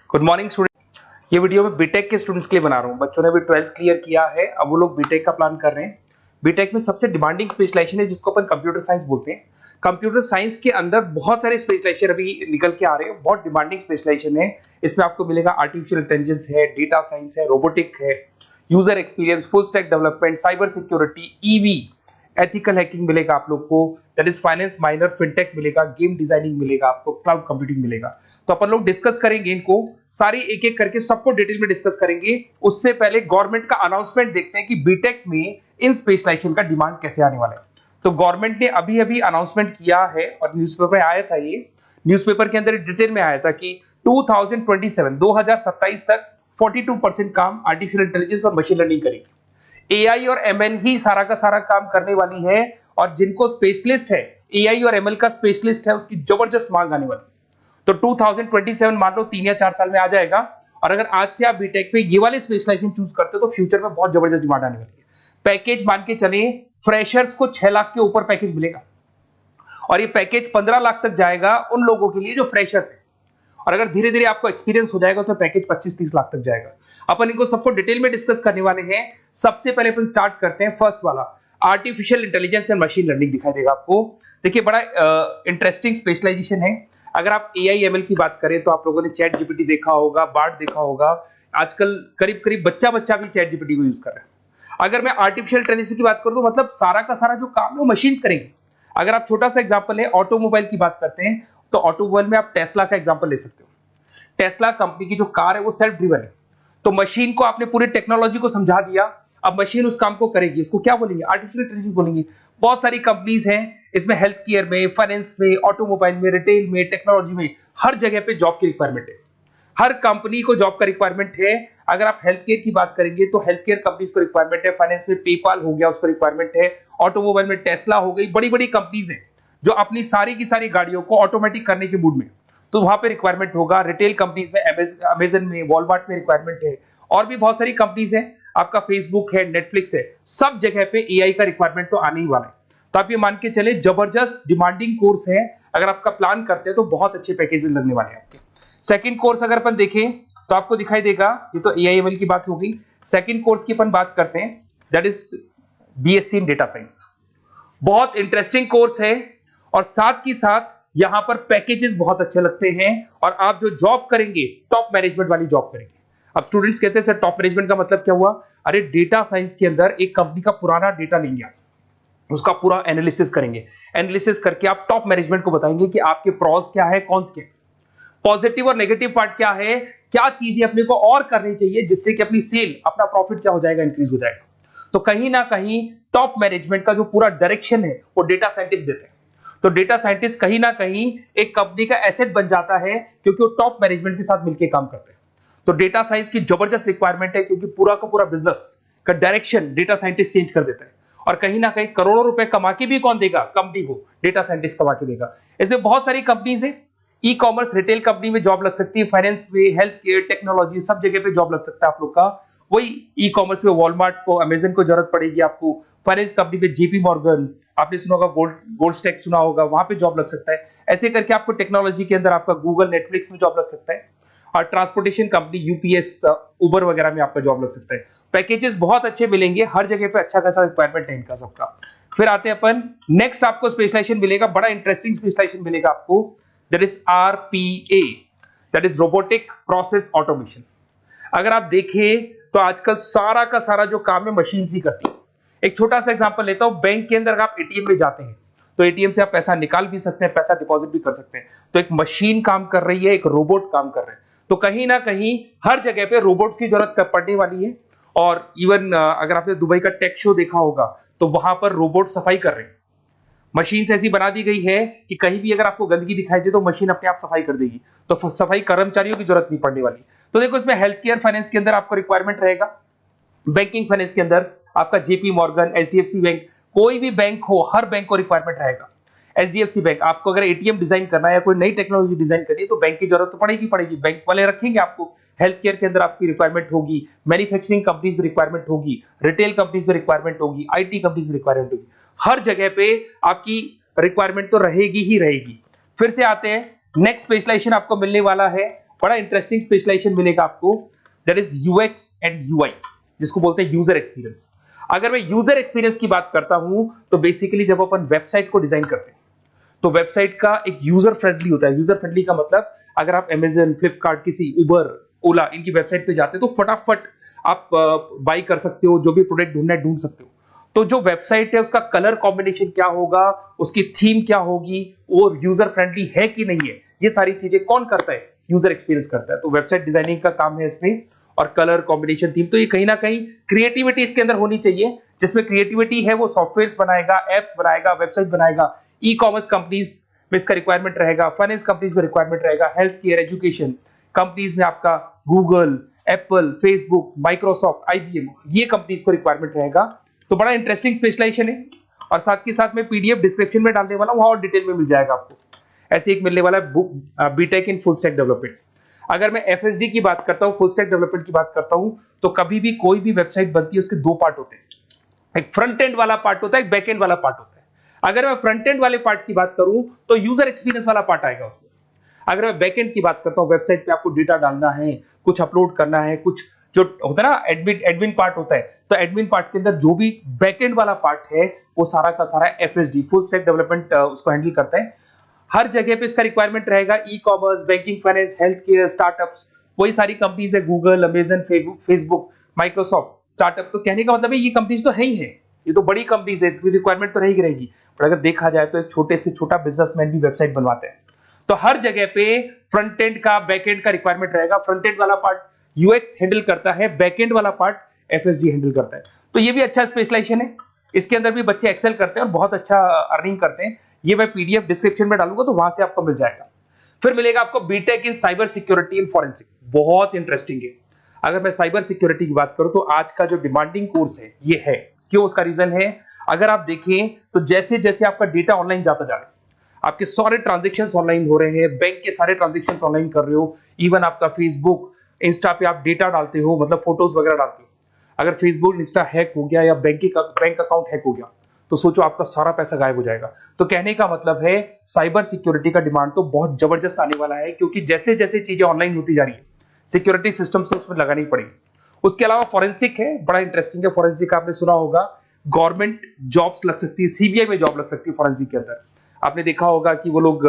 Good morning student. ये video मैं BTech के स्टूडेंट्स के लिए बना रहा हूँ। बच्चों ने भी 12th क्लियर किया है, अब वो लोग बीटेक का प्लान कर रहे हैं। बीटेक में सबसे डिमांडिंग स्पेशलाइजेशन है जिसको अपन कंप्यूटर साइंस बोलते हैं। कंप्यूटर साइंस के अंदर बहुत सारे स्पेशलाइजेशन अभी निकल के आ रहे हैं, बहुत डिमांडिंग स्पेशलाइजेशन है। इसमें आपको मिलेगा आर्टिफिशियल इंटेलिजेंस है, डेटा साइंस है, रोबोटिक है, user experience, full stack development, cyber security, EV, ethical hacking मिलेगा आप लोग को, that is finance minor, fintech मिलेगा, गेम डिजाइनिंग मिलेगा, आपको क्लाउड कंप्यूटिंग मिलेगा। तो अपन लोग डिस्कस करेंगे इनको सारी एक एक करके, सबको डिटेल में डिस्कस करेंगे। उससे पहले गवर्नमेंट का अनाउंसमेंट देखते हैं कि बीटेक में इन स्पेशलाइजेशन का डिमांड कैसे आने वाला है। तो गवर्नमेंट ने अभी अभी अनाउंसमेंट किया है और न्यूज़पेपर में आया था, ये न्यूज़पेपर के अंदर डिटेल में आया था कि 2027 तक 42% काम आर्टिफिशियल इंटेलिजेंस और मशीन लर्निंग करेगी। एआई और एमएल ही सारा का सारा काम करने वाली है, और जिनको स्पेशलिस्ट है, एआई और एमएल का स्पेशलिस्ट है, उसकी जबरदस्त मांग आने वाली है। तो 2027 मान लो 3 या 4 साल में आ जाएगा। और अगर आज से आप बीटेक पे ये वाले स्पेशलाइजेशन चूज करते हो तो फ्यूचर में बहुत जबरदस्त डिमांड आने वाली है। पैकेज मान के चले, फ्रेशर्स को 6 लाख के ऊपर पैकेज मिलेगा, और ये पैकेज 15 लाख तक जाएगा उन लोगों के लिए जो फ्रेशर्स है। और अगर धीरे धीरे आपको एक्सपीरियंस हो जाएगा तो पैकेज 25-30 लाख तक जाएगा। अपन इनको सबको डिटेल में डिस्कस करने वाले हैं। सबसे पहले अपन स्टार्ट करते हैं फर्स्ट वाला, artificial intelligence and machine learning दिखाई देगा आपको। देखिए बड़ा इंटरेस्टिंग स्पेशलाइजेशन है। अगर आप एआई एमएल की बात करें तो आप लोगों ने चैट जीपीटी देखा होगा, बार्ड देखा होगा। आजकल करीब करीब बच्चा भी चैट जीपीटी को यूज कर रहा है। अगर मैं आर्टिफिशियल इंटेलिजेंस की बात करूं तो मतलब सारा का सारा जो काम है वो मशीन्स करेंगे। अगर आप छोटा सा एग्जांपल है, ऑटोमोबाइल की बात करते हैं तो ऑटोमोबाइल में आप टेस्ला का एग्जांपल ले सकते हो। टेस्ला कंपनी की जो कार है वो सेल्फ ड्रिवन है। तो मशीन को आपने पूरी टेक्नोलॉजी को समझा दिया, अब मशीन उस काम को करेगी। इसको क्या बोलेंगे? आर्टिफिशियल इंटेलिजेंस बोलेंगे। बहुत सारी कंपनीज हैं इसमें, हेल्थ केयर में, फाइनेंस में, ऑटोमोबाइल में, रिटेल में, टेक्नोलॉजी में, हर जगह पे जॉब की रिक्वायरमेंट है। हर कंपनी को जॉब का रिक्वायरमेंट है। अगर आप हेल्थ केयर की बात करेंगे तो हेल्थ केयर कंपनीज को रिक्वायरमेंट है, फाइनेंस में पेपाल हो गया उसको रिक्वायरमेंट है, ऑटोमोबाइल में टेस्ला हो गई, बड़ी बड़ी कंपनीज हैं जो अपनी सारी की सारी गाड़ियों को ऑटोमेटिक करने के मूड में, तो वहां पे रिक्वायरमेंट होगा। रिटेल कंपनीज में अमेजन में, वॉलमार्ट में रिक्वायरमेंट है, और भी बहुत सारी कंपनीज हैं, आपका फेसबुक है, नेटफ्लिक्स है, सब जगह पे एआई का रिक्वायरमेंट तो आने ही वाला है। तो आप ये मान के चले जबरदस्त डिमांडिंग कोर्स है। अगर आपका प्लान करते हैं तो बहुत अच्छे पैकेजेस लगने वाले हैं आपके। सेकंड कोर्स अगर अपन देखें तो आपको दिखाई देगा, ये तो एआई एमएल की बात हो गई। सेकंड कोर्स की अपन बात करते हैं, that is BSc in data science. बहुत इंटरेस्टिंग कोर्स है, और साथ ही साथ यहां पर पैकेजेस बहुत अच्छे लगते हैं, और आप जो जॉब करेंगे टॉप मैनेजमेंट वाली जॉब करेंगे। अब स्टूडेंट्स कहते हैं सर टॉप मैनेजमेंट का मतलब क्या हुआ? अरे डेटा साइंस के अंदर एक कंपनी का पुराना डेटा लेंगे आप, उसका पूरा एनालिसिस करेंगे, एनालिसिस करके आप टॉप मैनेजमेंट को बताएंगे कि आपके प्रॉस क्या है, कॉन्स क्या है, पॉजिटिव और नेगेटिव पार्ट क्या है, क्या चीजें अपने को और करनी चाहिए जिससे कि अपनी सेल, अपना प्रॉफिट क्या हो जाएगा, इंक्रीज हो जाएगा। तो कहीं ना कहीं टॉप मैनेजमेंट का जो पूरा डायरेक्शन है वो डेटा साइंटिस्ट देते हैं। तो डेटा साइंटिस्ट कहीं ना कहीं एक कंपनी का एसेट बन जाता है, क्योंकि वो टॉप मैनेजमेंट के साथ मिलकर काम करते हैं। तो डेटा साइंस की जबरदस्त रिक्वायरमेंट है, क्योंकि पूरा का पूरा बिजनेस का डायरेक्शन डेटा साइंटिस्ट चेंज कर देता है। और कहीं ना कहीं करोड़ों रुपए कमा के भी कौन देगा? कंपनी को डेटा साइंटिस्ट कमा के देगा। ऐसे बहुत सारी कंपनीज है, ई कॉमर्स, रिटेल कंपनी में जॉब लग सकती है, फाइनेंस में, हेल्थ केयर, टेक्नोलॉजी, सब जगह पे जॉब लग सकता है आप लोग का। वही ई कॉमर्स में वॉलमार्ट को, अमेजन को जरूरत पड़ेगी आपको। फाइनेंस कंपनी में जेपी मॉर्गन, आपने सुना होगा, गोल्ड स्टैक सुना होगा, वहां पे जॉब लग सकता है। ऐसे करके आपको टेक्नोलॉजी के अंदर आपका गूगल, नेटफ्लिक्स में जॉब लग सकता है। और ट्रांसपोर्टेशन कंपनी, यूपीएस, उबर वगैरह में आपका जॉब लग सकता है। पैकेजेस बहुत अच्छे मिलेंगे, हर जगह पे अच्छा खासा रिक्वायरमेंट है इनका सबका। फिर आते हैं अपन नेक्स्ट, आपको स्पेशलाइजेशन मिलेगा, बड़ा इंटरेस्टिंग स्पेशलाइजेशन मिलेगा आपको, that is RPA, that is robotic process automation. अगर आप देखें तो आजकल सारा का सारा जो काम है मशीन ही करती है। एक छोटा सा एग्जांपल लेता हूं, बैंक के अंदर आप एटीएम में जाते हैं तो एटीएम से आप पैसा निकाल भी सकते हैं, पैसा डिपॉजिट भी कर सकते हैं। तो एक मशीन काम कर रही है, एक रोबोट काम कर रहे हैं। तो कहीं ना कहीं हर जगह पे रोबोट्स की जरूरत पड़ने वाली है। और इवन अगर आपने दुबई का टेक शो देखा होगा तो वहां पर रोबोट सफाई कर रहे हैं। मशीन ऐसी बना दी गई है कि कहीं भी अगर आपको गंदगी दिखाई दे तो मशीन अपने आप सफाई कर देगी। तो सफाई कर्मचारियों की जरूरत नहीं पड़ने वाली। तो देखो इसमें हेल्थ केयर, फाइनेंस के अंदर आपको रिक्वायरमेंट रहेगा। बैंकिंग फाइनेंस के अंदर आपका जेपी मॉर्गन, एचडीएफसी बैंक, कोई भी बैंक हो, हर बैंक को रिक्वायरमेंट रहेगा। एचडीएफसी बैंक, आपको अगर एटीएम डिजाइन करना है या कोई नई टेक्नोलॉजी डिजाइन करनी है तो बैंक की जरूरत तो पड़ेगी, बैंक वाले रखेंगे आपको। हेल्थ केयर के अंदर आपकी रिक्वायरमेंट होगी, मैन्युफैक्चरिंग कंपनीज में रिक्वायरमेंट होगी, रिटेल कंपनीज में रिक्वायरमेंट होगी, आईटी कंपनीज में रिक्वायरमेंट होगी। हर जगह पे आपकी रिक्वायरमेंट तो रहेगी ही रहेगी। फिर से आते हैं, नेक्स्ट स्पेशलाइजेशन आपको मिलने वाला है बड़ा इंटरेस्टिंग स्पेशलाइजेशन मिलेगा आपको, that is UX and UI, जिसको बोलते हैं यूजर एक्सपीरियंस। अगर मैं यूजर एक्सपीरियंस की बात करता हूं तो बेसिकली जब अपन वेबसाइट को डिजाइन करते हैं तो वेबसाइट का एक यूजर फ्रेंडली होता है। यूजर फ्रेंडली का मतलब अगर आप अमेजन, फ्लिपकार्ट, किसी उबर, ओला इनकी वेबसाइट पे जाते हैं तो फटाफट आप बाई कर सकते हो, जो भी प्रोडक्ट ढूंढना है ढूंढ सकते हो। तो जो वेबसाइट है उसका कलर कॉम्बिनेशन क्या होगा, उसकी थीम क्या होगी, वो यूजर फ्रेंडली है कि नहीं है, ये सारी चीजें कौन करता है, यूजर एक्सपीरियंस करता है। तो वेबसाइट डिजाइनिंग का काम है इसमें, और कलर कॉम्बिनेशन, थीम, तो ये कहीं ना कहीं क्रिएटिविटी इसके अंदर होनी चाहिए। जिसमें क्रिएटिविटी है वो सॉफ्टवेयर बनाएगा, एप्स बनाएगा, वेबसाइट बनाएगा। ई कॉमर्स कंपनीज में इसका रिक्वायरमेंट रहेगा, फाइनेंस कंपनीज में रिक्वायरमेंट रहेगा, हेल्थ केयर, एजुकेशन कंपनीज में आपका Google, Apple, Facebook, Microsoft, IBM, ये कंपनीज को रिक्वायरमेंट रहेगा। तो बड़ा इंटरेस्टिंग स्पेशलाइजेशन है। और साथ के साथ में पीडीएफ डिस्क्रिप्शन में डालने वाला हूं, वहां और डिटेल में मिल जाएगा आपको। ऐसे एक मिलने वाला है book, BTech in full stack development. अगर मैं एफएसडी की बात करता हूं, फुल स्टैक डेवलपमेंट की बात करता हूं, तो कभी भी कोई भी वेबसाइट बनती है उसके दो पार्ट होते हैं, एक फ्रंट एंड वाला पार्ट होता है, एक बैक एंड वाला पार्ट होता है। अगर मैं फ्रंट एंड वाले पार्ट की बात करूं तो यूजर एक्सपीरियंस वाला पार्ट आएगा उसमें। अगर मैं बैक एंड की बात करता हूं, वेबसाइट पे आपको डेटा डालना है, कुछ अपलोड करना है, कुछ जो होता है ना एडमिन पार्ट होता है, तो एडमिन पार्ट के अंदर जो भी बैक एंड वाला पार्ट है वो सारा का सारा एफएसडी, फुल स्टैक डेवलपमेंट, उसको हैंडल करता है। हर जगह पे इसका रिक्वायरमेंट रहेगा। E commerce, banking, finance, health care, startups, वही सारी कंपनीज है, Google, Amazon, Facebook, Microsoft, startup. तो कहने का मतलब है ये कंपनीज तो है ही है, ये तो बड़ी कंपनीज है, इसकी रिक्वायरमेंट तो रहेगी। पर अगर देखा जाए तो एक छोटे से छोटा बिजनेसमैन भी वेबसाइट बनवाते हैं। तो हर जगह पे फ्रंट एंड का, बैक एंड का रिक्वायरमेंट रहेगा। फ्रंट एंड वाला पार्ट यूएक्स हैंडल करता है, बैक एंड वाला पार्ट एफएसडी हैंडल करता है। तो ये भी अच्छा स्पेशलाइजेशन है। इसके अंदर भी बच्चे एक्सेल करते हैं और बहुत अच्छा अर्निंग करते हैं। ये मैं पीडीएफ डिस्क्रिप्शन में डालूंगा तो वहां से आपको मिल जाएगा। फिर मिलेगा आपको BTech in cyber security and forensic, बहुत इंटरेस्टिंग है। अगर मैं साइबर सिक्योरिटी की बात करूं तो आज का जो डिमांडिंग कोर्स है ये है। क्यों? उसका रीजन है, अगर आप देखें तो जैसे जैसे आपका डेटा ऑनलाइन जाता जा रहा है, आपके सारे ट्रांजेक्शन्स ऑनलाइन हो रहे हैं, बैंक के सारे ट्रांजेक्शन्स ऑनलाइन कर रहे हो, इवन आपका फेसबुक, इंस्टा पे आप डेटा डालते हो, मतलब फोटोज वगैरह डालते हो। अगर फेसबुक, इंस्टा हैक हो गया या बैंक अकाउंट हैक हो गया तो सोचो आपका सारा पैसा गायब हो जाएगा। तो कहने का मतलब है साइबर सिक्योरिटी का डिमांड तो बहुत जबरदस्त आने वाला है, क्योंकि जैसे जैसे चीजें ऑनलाइन होती जा रही है सिक्योरिटी सिस्टम्स तो उसमें लगानी पड़ेगी। उसके अलावा फॉरेंसिक है, बड़ा इंटरेस्टिंग है। फॉरेंसिक आपने सुना होगा, गवर्नमेंट जॉब्स लग सकती है, सीबीआई में जॉब लग सकती है फॉरेंसिक के अंदर। आपने देखा होगा कि वो लोग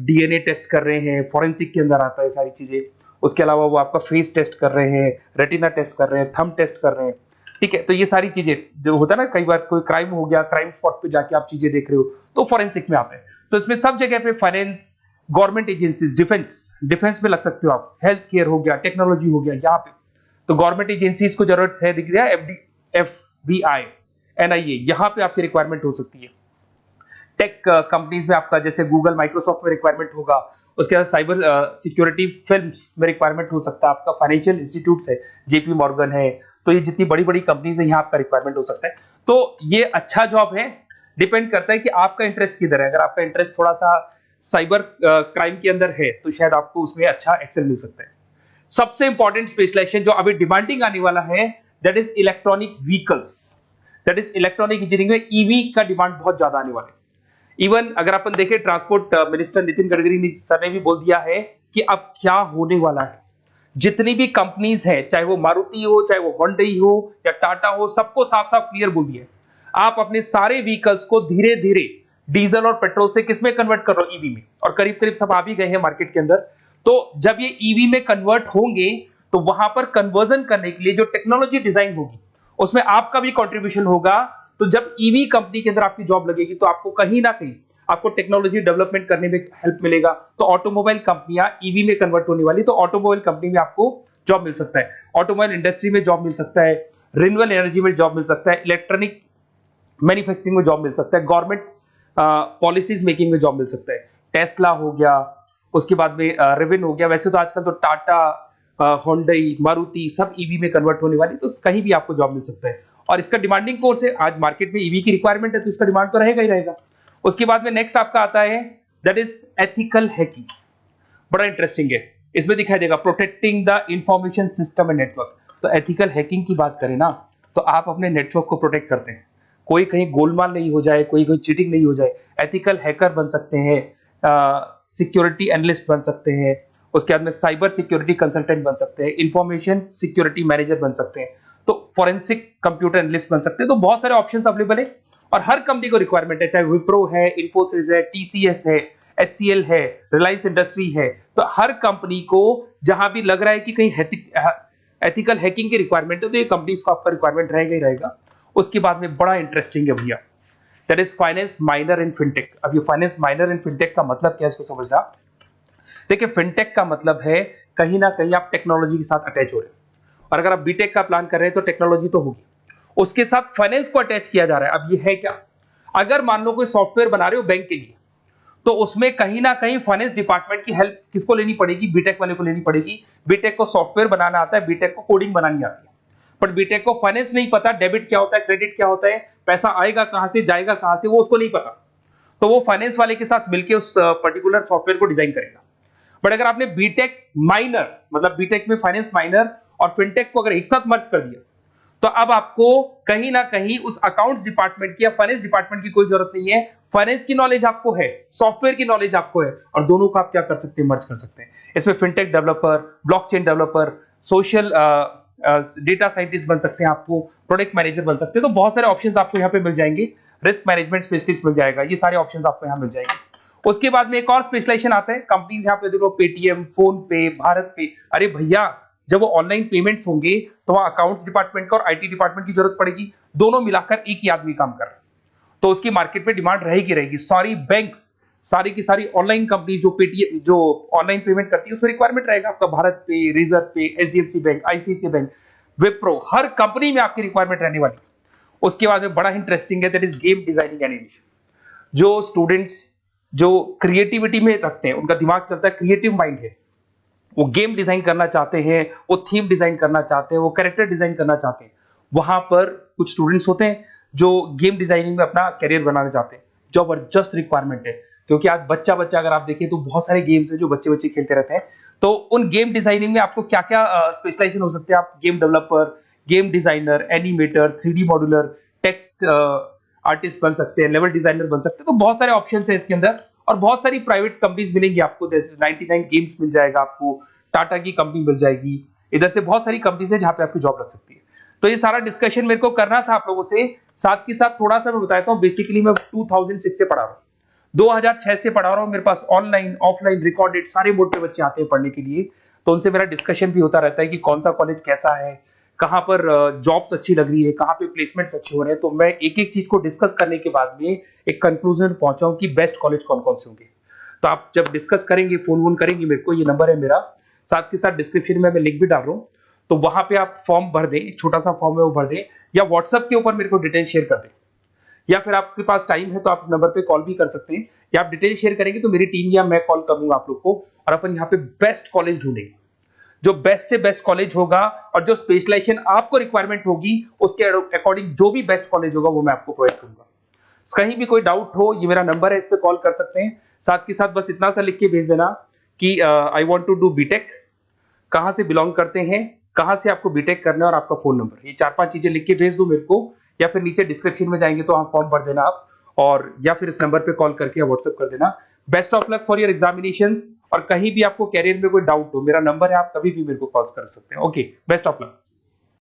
डीएनए टेस्ट कर रहे हैं, फॉरेंसिक के अंदर आता है सारी चीजें। उसके अलावा वो आपका फेस टेस्ट कर रहे हैं, रेटिना टेस्ट कर रहे हैं, थंब टेस्ट कर रहे हैं, ठीक है। तो ये सारी चीजें जो होता है ना, कई बार कोई क्राइम हो गया, क्राइम स्पॉट पे जाके आप चीजें देख रहे हो तो फॉरेंसिक में आता है। तो इसमें सब जगह पे फाइनेंस, गवर्नमेंट एजेंसीज, डिफेंस में लग सकते हो आप, हेल्थ केयर हो गया, टेक्नोलॉजी हो गया, यहाँ पे तो गवर्नमेंट एजेंसीज को जरूरत है, दिख रहा है, एफबीआई, एनआईए, यहाँ पे आपकी रिक्वायरमेंट हो सकती है। टेक कंपनीज में आपका जैसे गूगल, माइक्रोसॉफ्ट में रिक्वायरमेंट होगा। उसके बाद साइबर सिक्योरिटी फिल्म्स में रिक्वायरमेंट हो सकता है आपका, फाइनेंशियल इंस्टीट्यूट्स है, जेपी मॉर्गन है, तो ये जितनी बड़ी बड़ी कंपनीज है यहाँ आपका रिक्वायरमेंट हो सकता है। तो ये अच्छा जॉब है, डिपेंड करता है कि आपका इंटरेस्ट किधर है। अगर आपका इंटरेस्ट थोड़ा सा साइबर क्राइम के अंदर है तो शायद आपको उसमें अच्छा एक्सेल मिल सकता है। सबसे इंपॉर्टेंट स्पेशलाइजेशन जो अभी डिमांडिंग आने वाला है, that is electronic vehicles, that is electronic engineering में ईवी का डिमांड बहुत ज्यादा आने वाला है। इवन अगर अपन देखें, transport minister Nitin Gadkari sir ने भी बोल दिया है कि अब क्या होने वाला है, जितनी भी कंपनीज है, चाहे वो मारुति हो, चाहे वो होंडई हो या टाटा हो, सबको साफ साफ क्लियर बोल दिया, आप अपने सारे व्हीकल्स को धीरे धीरे डीजल और पेट्रोल से किसमें कन्वर्ट कर रहे हो, ईवी में। और करीब करीब सब आ भी गए हैं मार्केट के अंदर। तो जब ये ईवी में कन्वर्ट होंगे तो वहां पर कन्वर्जन करने के लिए जो टेक्नोलॉजी डिजाइन होगी उसमें आपका भी कॉन्ट्रीब्यूशन होगा। तो जब ईवी कंपनी के अंदर आपकी जॉब लगेगी तो आपको कहीं ना कहीं आपको टेक्नोलॉजी डेवलपमेंट करने में हेल्प मिलेगा। तो ऑटोमोबाइल कंपनियां ईवी में कन्वर्ट होने वाली, तो ऑटोमोबाइल कंपनी में आपको जॉब मिल सकता है, ऑटोमोबाइल इंडस्ट्री में जॉब मिल सकता है, रिन्यूएबल एनर्जी में जॉब मिल सकता है, इलेक्ट्रॉनिक मैन्युफैक्चरिंग में जॉब मिल सकता है, गवर्नमेंट पॉलिसीज मेकिंग में जॉब मिल सकता है। टेस्ला हो गया, उसके बाद में रिविन हो गया। वैसे तो आजकल तो टाटा, होंडई, मारुति सब ईवी में कन्वर्ट होने वाली, तो कहीं भी आपको जॉब मिल सकता है। और इसका डिमांडिंग कोर्स है, आज मार्केट में ईवी की रिक्वायरमेंट है तो इसका डिमांड तो रहेगा ही रहेगा। उसके बाद में नेक्स्ट आपका आता है दैट इज एथिकल हैकिंग, बड़ा इंटरेस्टिंग है। इसमें दिखाई देगा protecting the information system and network. तो एथिकल हैकिंग की बात करें ना, तो आप अपने नेटवर्क को प्रोटेक्ट करते हैं, कोई कहीं गोलमाल नहीं हो जाए, कोई चीटिंग नहीं हो जाए। एथिकल हैकर बन सकते हैं, सिक्योरिटी एनालिस्ट बन सकते हैं, उसके बाद में साइबर सिक्योरिटी कंसल्टेंट बन सकते हैं, इंफॉर्मेशन सिक्योरिटी मैनेजर बन सकते हैं, तो फॉरेंसिक कंप्यूटर एनालिस्ट बन सकते हैं। तो बहुत सारे ऑप्शंस अवेलेबल है और हर कंपनी को रिक्वायरमेंट है, चाहे विप्रो है, इन्फोसिस है, टीसीएस है, एचसीएल है, रिलायंस इंडस्ट्री है। तो हर कंपनी को जहां भी लग रहा है कि कहीं एथिकल हैकिंग की रिक्वायरमेंट है तो ये कंपनीज को आपका रिक्वायरमेंट रहेगा ही रहेगा। उसके बाद में बड़ा इंटरेस्टिंग है भैया, that is finance minor in fintech. अब ये फाइनेंस माइनर इन फिनटेक का मतलब क्या है इसको समझना। देखिए फिनटेक का मतलब है कहीं ना कहीं आप टेक्नोलॉजी के साथ अटैच हो रहे हैं, और अगर आप बीटेक का प्लान कर रहे हैं तो टेक्नोलॉजी तो होगी, उसके साथ फाइनेंस को अटैच किया जा रहा है। अब ये है क्या, अगर मान लो कोई सॉफ्टवेयर बना रहे हो बैंक के लिए, तो उसमें कहीं ना कहीं फाइनेंस डिपार्टमेंट की हेल्प किसको लेनी पड़ेगी, बीटेक वाले को लेनी पड़ेगी। बीटेक को सॉफ्टवेयर बनाना आता है, बीटेक को कोडिंग बनानी आती है, बट बीटेक को फाइनेंस नहीं पता, डेबिट क्या होता है, क्रेडिट क्या होता है, पैसा आएगा कहां से, जाएगा कहां से, वो उसको नहीं पता। तो वो फाइनेंस वाले के साथ मिलकर उस पर्टिकुलर सॉफ्टवेयर को डिजाइन करेगा। बट अगर आपने बीटेक माइनर, मतलब बीटेक में फाइनेंस माइनर और फिनटेक को अगर एक साथ मर्ज कर दिया, तो अब आपको कहीं ना कहीं उस अकाउंट्स डिपार्टमेंट की या फाइनेंस डिपार्टमेंट की कोई जरूरत नहीं है। फाइनेंस की नॉलेज आपको है, सॉफ्टवेयर की नॉलेज आपको है, और दोनों को आप क्या कर सकते हैं, मर्ज कर सकते हैं। इसमें fintech developer, blockchain developer, social data scientist बन सकते हैं, आपको प्रोडक्ट मैनेजर बन सकते हैं। तो बहुत सारे ऑप्शंस आपको यहाँ पे मिल जाएंगे, रिस्क मैनेजमेंट स्पेशलिस्ट मिल जाएगा, ये सारे ऑप्शंस आपको यहाँ मिल जाएंगे। उसके बाद में एक और स्पेशलाइजेशन आता है, कंपनीज यहाँ पे देखो पेटीएम, फोन पे, भारत पे। अरे भैया जब वो ऑनलाइन पेमेंट्स होंगे तो वहां अकाउंट्स डिपार्टमेंट का और आईटी डिपार्टमेंट की जरूरत पड़ेगी, दोनों मिलाकर एक ही आदमी काम कर रहा है, तो उसकी मार्केट में डिमांड रहेगी रहेगी। सारी बैंक्स, सारी की सारी ऑनलाइन कंपनी जो पेटीएम, जो ऑनलाइन पेमेंट करती है, उसमें रिक्वायरमेंट रहेगा आपका भारत पे, Razorpay, HDFC bank, ICICI bank, Wipro, हर कंपनी में आपकी रिक्वायरमेंट रहने वाली है। उसके बाद में बड़ा इंटरेस्टिंग है, that is game designing animation. जो स्टूडेंट्स जो क्रिएटिविटी में रखते हैं, उनका दिमाग चलता है, क्रिएटिव माइंड है, वो गेम डिजाइन करना चाहते हैं, वो थीम डिजाइन करना चाहते हैं, वो कैरेक्टर डिजाइन करना चाहते हैं, वहां पर कुछ स्टूडेंट्स होते हैं जो गेम डिजाइनिंग में अपना करियर बनाना चाहते हैं। जबरदस्त रिक्वायरमेंट है, क्योंकि आज बच्चा बच्चा अगर आप देखें तो बहुत सारे गेम्स हैं जो बच्चे बच्चे खेलते रहते हैं। तो उन गेम डिजाइनिंग में आपको क्या क्या स्पेशलाइजेशन हो सकते हैं, आप game developer, game designer, animator, 3D modular, text artist बन सकते हैं, लेवल डिजाइनर बन सकते हैं। तो बहुत सारे ऑप्शंस हैं इसके अंदर, और बहुत सारी प्राइवेट कंपनीज मिलेंगी आपको, जैसे 99 गेम्स मिल जाएगा आपको, टाटा की कंपनी मिल जाएगी, इधर से बहुत सारी कंपनीज है जहां पे आपकी जॉब लग सकती है। तो ये सारा डिस्कशन मेरे को करना था आप लोगों से, साथ के साथ थोड़ा सा मैं बताता हूँ। बेसिकली मैं 2006 से पढ़ा रहा हूँ, 2006 से पढ़ा रहा हूँ। मेरे पास ऑनलाइन ऑफलाइन रिकॉर्डेड सारे बोर्ड पे बच्चे आते हैं पढ़ने के लिए, तो उनसे मेरा डिस्कशन भी होता रहता है कि कौन सा कॉलेज कैसा है, कहाँ पर जॉब्स अच्छी लग रही है, कहाँ पे प्लेसमेंट्स अच्छे हो रहे हैं। तो मैं एक एक चीज को डिस्कस करने के बाद में एक कंक्लूजन में पहुंचा हूं कि बेस्ट कॉलेज कौन कौन से होंगे। तो आप जब डिस्कस करेंगे, फोन वोन करेंगे मेरे को, ये नंबर है मेरा, साथ के साथ डिस्क्रिप्शन में मैं लिंक भी डाल रहा हूँ, तो वहां पे आप फॉर्म भर दें, एक छोटा सा फॉर्म है वो भर दें, या व्हाट्सएप के ऊपर मेरे को डिटेल शेयर कर दें, या फिर आपके पास टाइम है तो आप इस नंबर पे कॉल भी कर सकते हैं, या आप डिटेल शेयर करेंगे तो मेरी टीम या मैं कॉल करूंगा आप लोग को, और अपन यहाँ पे बेस्ट कॉलेज ढूंढेंगे, जो बेस्ट से बेस्ट कॉलेज होगा, और जो स्पेशलाइजेशन आपको रिक्वायरमेंट होगी उसके अकॉर्डिंग जो भी बेस्ट कॉलेज होगा वो मैं आपको प्रोवाइड करूंगा। कहीं भी कोई डाउट हो, ये मेरा नंबर है, इस पे कॉल कर सकते हैं। साथ के साथ बस इतना सा लिख के भेज देना कि I want to do BTech, कहां से बिलोंग करते हैं, कहां से आपको बीटेक करना है, और आपका फोन नंबर, ये 4-5 चीजें लिख के भेज दो मेरे को, या फिर नीचे डिस्क्रिप्शन में जाएंगे तो आप फॉर्म भर देना आप, और या फिर इस नंबर पे कॉल करके या व्हाट्सएप कर देना। Best of luck for your examinations, और कहीं भी आपको कैरियर में कोई डाउट हो, मेरा नंबर है, आप कभी भी मेरे को कॉल कर सकते हैं। Okay, best of luck.